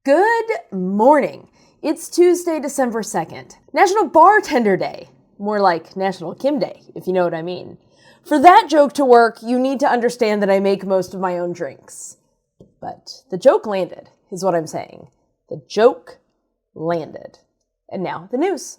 Good morning. It's Tuesday, December 2nd. National Bartender Day. More like National Kim Day, if you know what I mean. For that joke to work, you need to understand that I make most of my own drinks. But the joke landed, is what I'm saying. The joke landed. And now the news.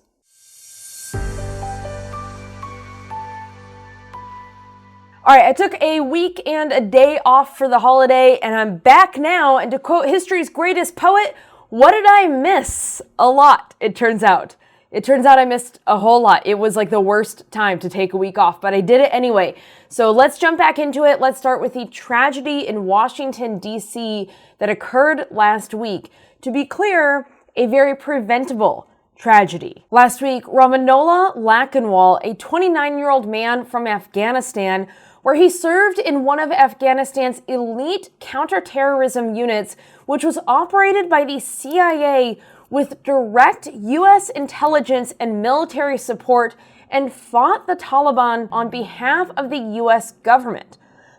All right, I took a week and a day off for the holiday, and I'm back now. And to quote history's greatest poet, what did I miss? A lot, it turns out. I missed a whole lot. It was like the worst time to take a week off, but I did it anyway. So let's jump back into it. Let's start with the tragedy in Washington, D.C. that occurred last week. To be clear, a very preventable tragedy. Last week, Ramanola Lakanwal, a 29-year-old man from Afghanistan, where he served in one of Afghanistan's elite counterterrorism units, which was operated by the CIA with direct U.S. intelligence and military support, and fought the Taliban on behalf of the U.S. government.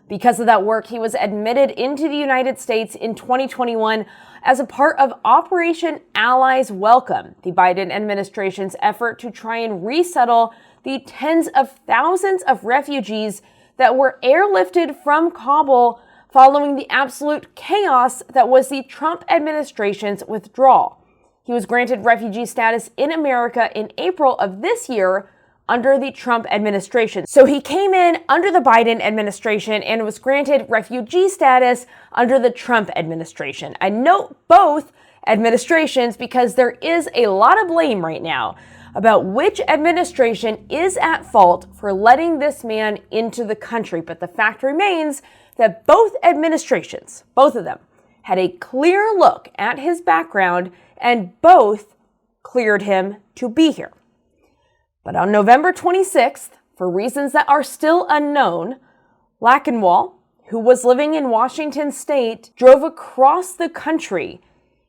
Because of that work, he was admitted into the United States in 2021 as a part of Operation Allies Welcome, the Biden administration's effort to try and resettle the tens of thousands of refugees that were airlifted from Kabul following the absolute chaos that was the Trump administration's withdrawal. He was granted refugee status in America in April of this year under the Trump administration. So he came in under the Biden administration and was granted refugee status under the Trump administration. I note both administrations because there is a lot of blame right now about which administration is at fault for letting this man into the country. But the fact remains that both administrations, both of them, had a clear look at his background and both cleared him to be here. But on November 26th, for reasons that are still unknown, Lakanwal, who was living in Washington state, drove across the country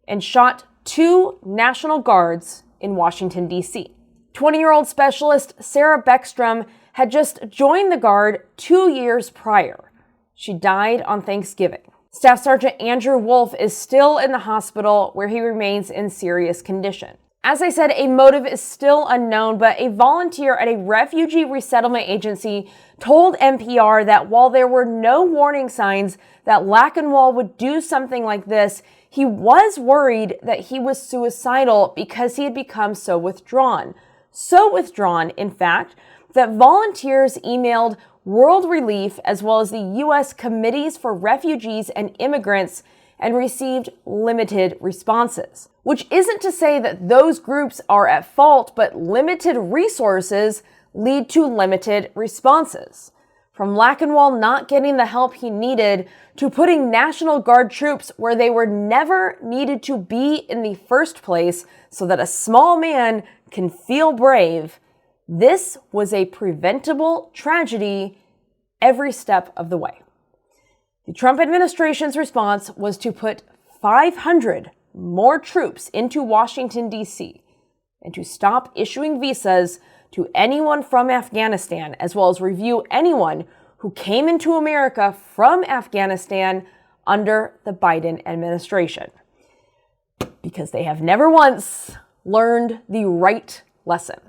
and shot 2 National Guards in Washington, D.C. 20-year-old specialist Sarah Beckstrom had just joined the Guard 2 years prior. She died on Thanksgiving. Staff Sergeant Andrew Wolf is still in the hospital where he remains in serious condition. As I said, a motive is still unknown, but a volunteer at a refugee resettlement agency told NPR that while there were no warning signs that Lakanwal would do something like this, he was worried that he was suicidal because he had become so withdrawn. So withdrawn, in fact, that volunteers emailed World Relief as well as the U.S. Committees for Refugees and Immigrants and received limited responses. Which isn't to say that those groups are at fault, but limited resources lead to limited responses. From Lakanwal not getting the help he needed to putting National Guard troops where they were never needed to be in the first place so that a small man can feel brave, this was a preventable tragedy every step of the way. The Trump administration's response was to put 500 more troops into Washington, D.C., and to stop issuing visas to anyone from Afghanistan, as well as review anyone who came into America from Afghanistan under the Biden administration. Because they have never once learned the right lesson.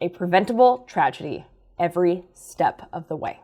A preventable tragedy every step of the way.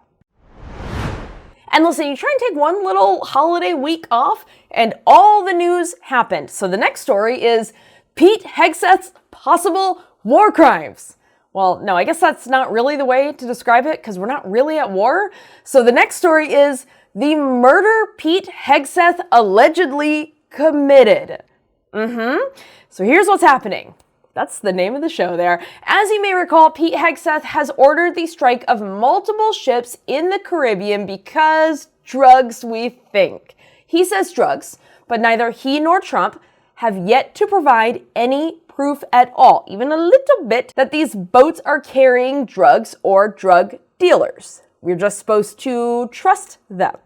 And listen, you try and take one little holiday week off and all the news happened. So the next story is Pete Hegseth's possible war crimes. Well, no, I guess that's not really the way to describe it because we're not really at war. So the next story is the murder Pete Hegseth allegedly committed. So here's what's happening. That's the name of the show there. As you may recall, Pete Hegseth has ordered the strike of multiple ships in the Caribbean because drugs, we think. He says drugs, but neither he nor Trump have yet to provide any proof at all, even a little bit, that these boats are carrying drugs or drug dealers. We're just supposed to trust them.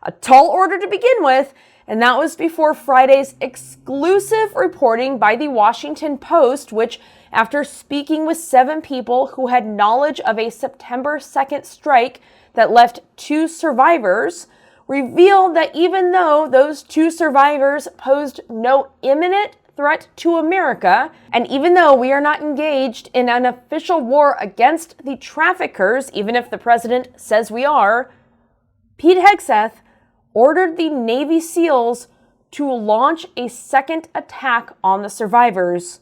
A tall order to begin with, and that was before Friday's exclusive reporting by the Washington Post, which, after speaking with 7 people who had knowledge of a September 2nd strike that left 2 survivors, revealed that even though those two survivors posed no imminent threat to America, and even though we are not engaged in an official war against the traffickers, even if the president says we are, Pete Hegseth ordered the Navy SEALs to launch a second attack on the survivors,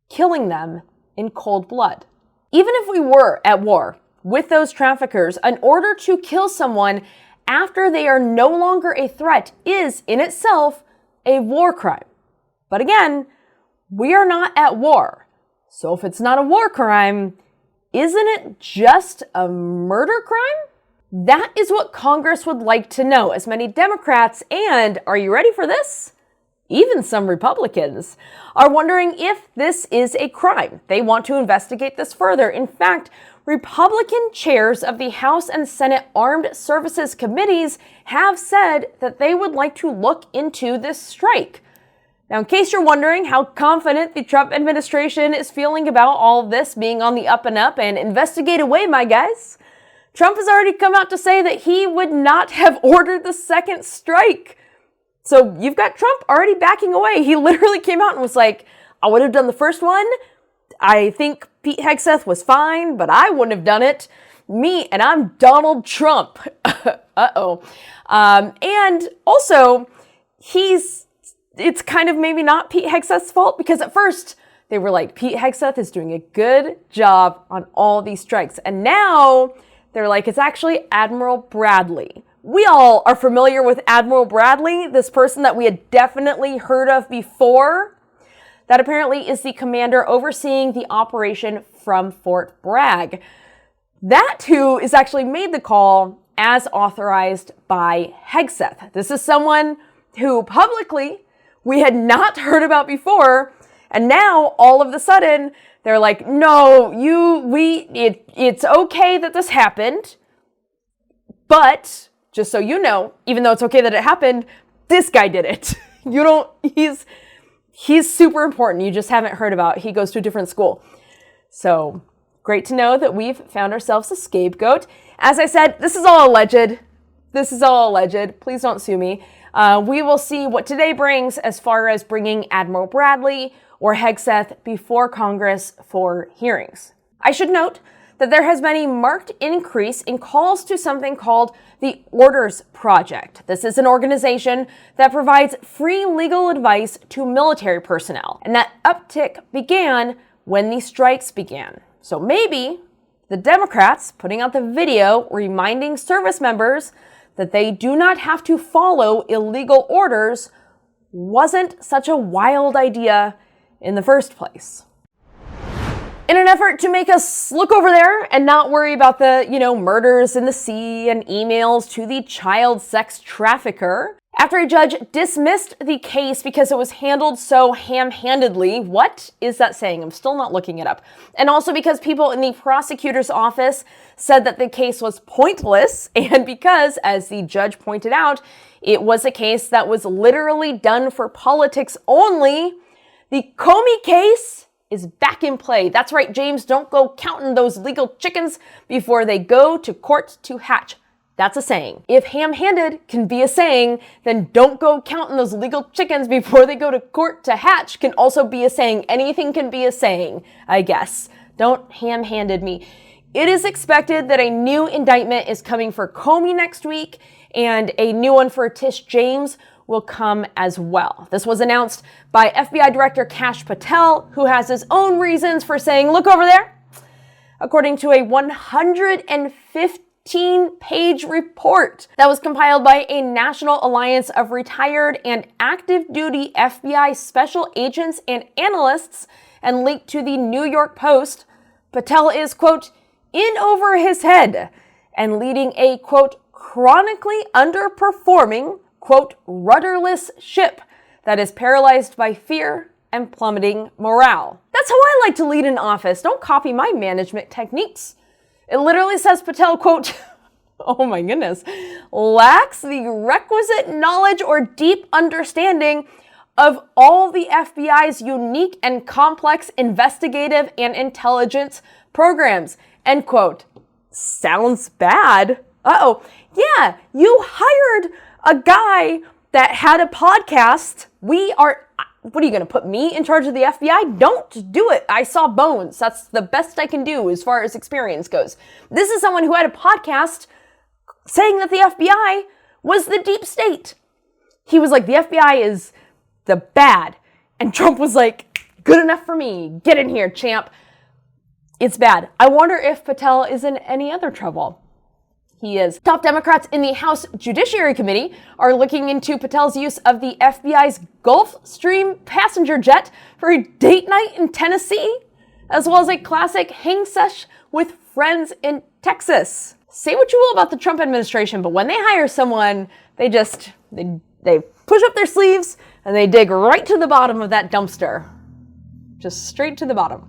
killing them in cold blood. Even if we were at war with those traffickers, an order to kill someone after they are no longer a threat is in itself a war crime. But again, we are not at war. So if it's not a war crime, isn't it just a murder crime? That is what Congress would like to know, as many Democrats and, are you ready for this? Even some Republicans are wondering if this is a crime. They want to investigate this further. In fact, Republican chairs of the House and Senate Armed Services Committees have said that they would like to look into this strike. Now, in case you're wondering how confident the Trump administration is feeling about all this being on the up and up, and investigate away, my guys, Trump has already come out to say that he would not have ordered the second strike. So you've got Trump already backing away. He literally came out and was like, I would have done the first one. I think Pete Hegseth was fine, but I wouldn't have done it. Me, and I'm Donald Trump. Uh-oh. And also, it's kind of maybe not Pete Hegseth's fault, because at first they were like, Pete Hegseth is doing a good job on all these strikes. And now they're like, it's actually Admiral Bradley. We all are familiar with Admiral Bradley, this person that we had definitely heard of before. That apparently is the commander overseeing the operation from Fort Bragg. That who is actually made the call as authorized by Hegseth. This is someone who publicly we had not heard about before, and now all of a sudden they're like, no, it's okay that this happened, but just so you know, even though it's okay that it happened, this guy did it. He's super important. You just haven't heard about. He goes to a different school. So great to know that we've found ourselves a scapegoat. As I said, this is all alleged. Please don't sue me. We will see what today brings as far as bringing Admiral Bradley or Hegseth before Congress for hearings. I should note that there has been a marked increase in calls to something called the Orders Project. This is an organization that provides free legal advice to military personnel, and that uptick began when the strikes began. So maybe the Democrats putting out the video reminding service members that they do not have to follow illegal orders wasn't such a wild idea in the first place. In an effort to make us look over there and not worry about the, murders in the sea and emails to the child sex trafficker, after a judge dismissed the case because it was handled so ham-handedly. What is that saying? I'm still not looking it up. And also because people in the prosecutor's office said that the case was pointless, and because, as the judge pointed out, it was a case that was literally done for politics only, the Comey case is back in play. That's right, James, don't go counting those legal chickens before they go to court to hatch. That's a saying. If ham-handed can be a saying, then don't go counting those legal chickens before they go to court to hatch can also be a saying. Anything can be a saying, I guess. Don't ham-handed me. It is expected that a new indictment is coming for Comey next week, and a new one for Tish James will come as well. This was announced by FBI Director Kash Patel, who has his own reasons for saying, look over there. According to a 115-page report that was compiled by a National Alliance of Retired and Active Duty FBI Special Agents and Analysts and linked to the New York Post, Patel is, quote, in over his head and leading a, quote, chronically underperforming, quote, rudderless ship that is paralyzed by fear and plummeting morale. That's how I like to lead an office. Don't copy my management techniques. It literally says Patel, quote, oh my goodness, lacks the requisite knowledge or deep understanding of all the FBI's unique and complex investigative and intelligence programs, end quote. Sounds bad. Uh-oh. Yeah, you hired a guy that had a podcast. What are you going to put me in charge of the FBI? Don't do it. I saw Bones. That's the best I can do as far as experience goes. This is someone who had a podcast saying that the FBI was the deep state. He was like, the FBI is the bad. And Trump was like, good enough for me. Get in here, champ. It's bad. I wonder if Patel is in any other trouble. He is. Top Democrats in the House Judiciary Committee are looking into Patel's use of the FBI's Gulfstream passenger jet for a date night in Tennessee, as well as a classic hang sesh with friends in Texas. Say what you will about the Trump administration, but when they hire someone, they push up their sleeves and they dig right to the bottom of that dumpster. Just straight to the bottom.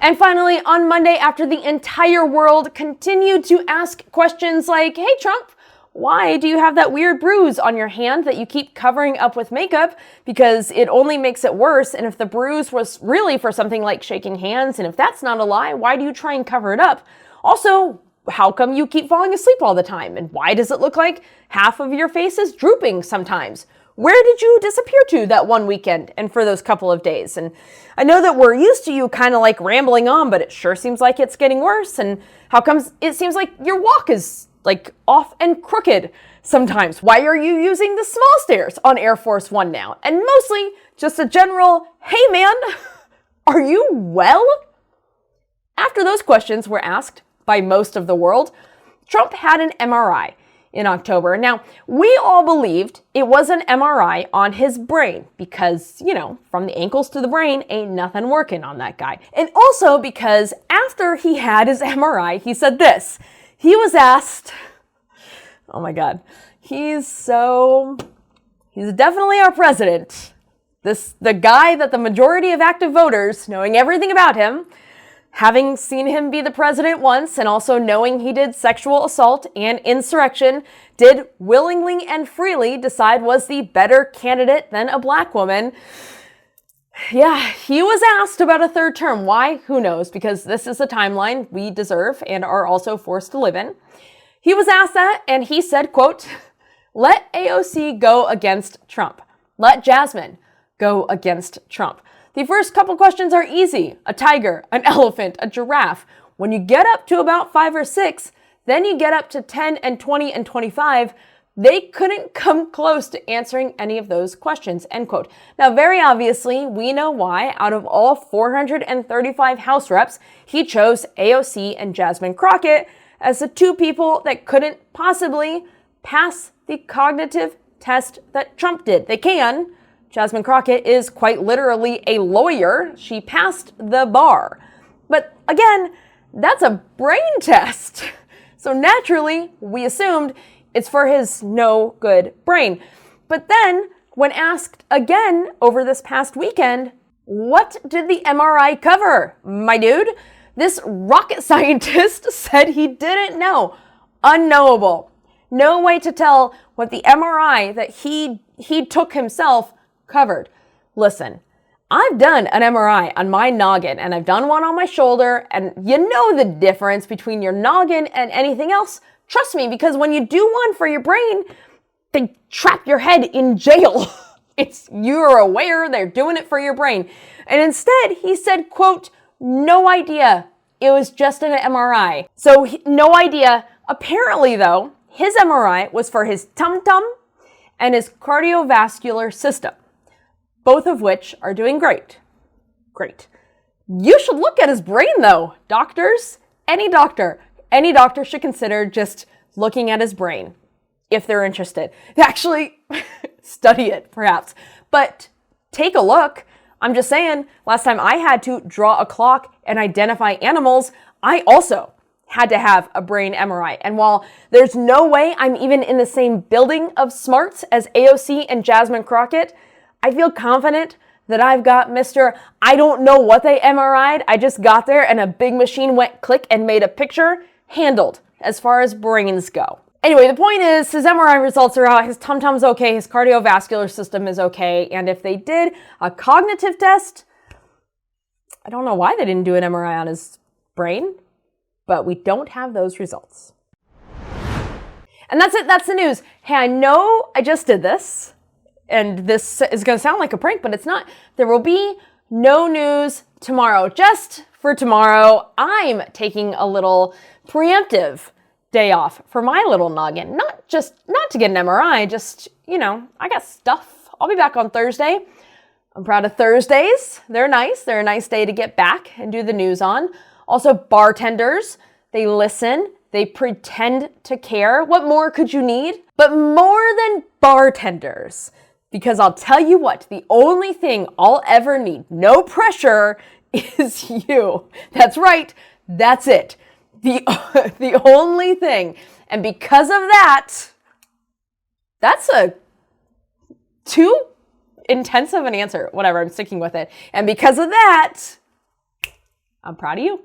And finally, on Monday, after the entire world continued to ask questions like, hey, Trump, why do you have that weird bruise on your hand that you keep covering up with makeup? Because it only makes it worse. And if the bruise was really for something like shaking hands, and if that's not a lie, why do you try and cover it up? Also, how come you keep falling asleep all the time? And why does it look like half of your face is drooping sometimes? Where did you disappear to that one weekend and for those couple of days? And I know that we're used to you kind of like rambling on, but it sure seems like it's getting worse. And how comes it seems like your walk is like off and crooked sometimes? Why are you using the small stairs on Air Force One now? And mostly just a general, hey man, are you well? After those questions were asked by most of the world, Trump had an MRI in October. Now, we all believed it was an MRI on his brain because, from the ankles to the brain, ain't nothing working on that guy. And also because after he had his MRI, he said this. He was asked, oh my God, he's definitely our president. The guy that the majority of active voters, knowing everything about him, having seen him be the president once and also knowing he did sexual assault and insurrection, did willingly and freely decide was the better candidate than a black woman. Yeah, he was asked about a third term. Why? Who knows? Because this is a timeline we deserve and are also forced to live in. He was asked that and he said, quote, let AOC go against Trump. Let Jasmine go against Trump. The first couple questions are easy. A tiger, an elephant, a giraffe. When you get up to about 5 or 6, then you get up to 10 and 20 and 25, they couldn't come close to answering any of those questions, end quote. Now, very obviously, we know why, out of all 435 House reps, he chose AOC and Jasmine Crockett as the two people that couldn't possibly pass the cognitive test that Trump did. They can. Jasmine Crockett is quite literally a lawyer. She passed the bar. But again, that's a brain test. So naturally, we assumed it's for his no good brain. But then, when asked again over this past weekend, what did the MRI cover, my dude? This rocket scientist said he didn't know. Unknowable. No way to tell what the MRI that he took himself covered. Listen, I've done an MRI on my noggin and I've done one on my shoulder, and you know the difference between your noggin and anything else. Trust me, because when you do one for your brain, they trap your head in jail. You're aware they're doing it for your brain. And instead, he said, quote, no idea. It was just an MRI. So no idea. Apparently though, his MRI was for his tum-tum and his cardiovascular system, both of which are doing great. Great. You should look at his brain though, doctors. Any doctor should consider just looking at his brain if they're interested. Actually, study it perhaps, but take a look. I'm just saying, last time I had to draw a clock and identify animals, I also had to have a brain MRI. And while there's no way I'm even in the same building of smarts as AOC and Jasmine Crockett, I feel confident that I've got Mr. I don't know what they MRI'd. I just got there and a big machine went click and made a picture handled as far as brains go. Anyway, the point is his MRI results are out. His tum-tum's okay. His cardiovascular system is okay. And if they did a cognitive test, I don't know why they didn't do an MRI on his brain, but we don't have those results. And that's it. That's the news. Hey, I know I just did this, and this is going to sound like a prank, but it's not. There will be no news tomorrow. Just for tomorrow, I'm taking a little preemptive day off for my little noggin. Not to get an MRI, just, I got stuff. I'll be back on Thursday. I'm proud of Thursdays. They're nice. They're a nice day to get back and do the news on. Also, bartenders, they listen. They pretend to care. What more could you need? But more than bartenders, because I'll tell you what, the only thing I'll ever need, no pressure, is you. That's right. That's it. The only thing. And because of that, that's a too intensive an answer. Whatever, I'm sticking with it. And because of that, I'm proud of you.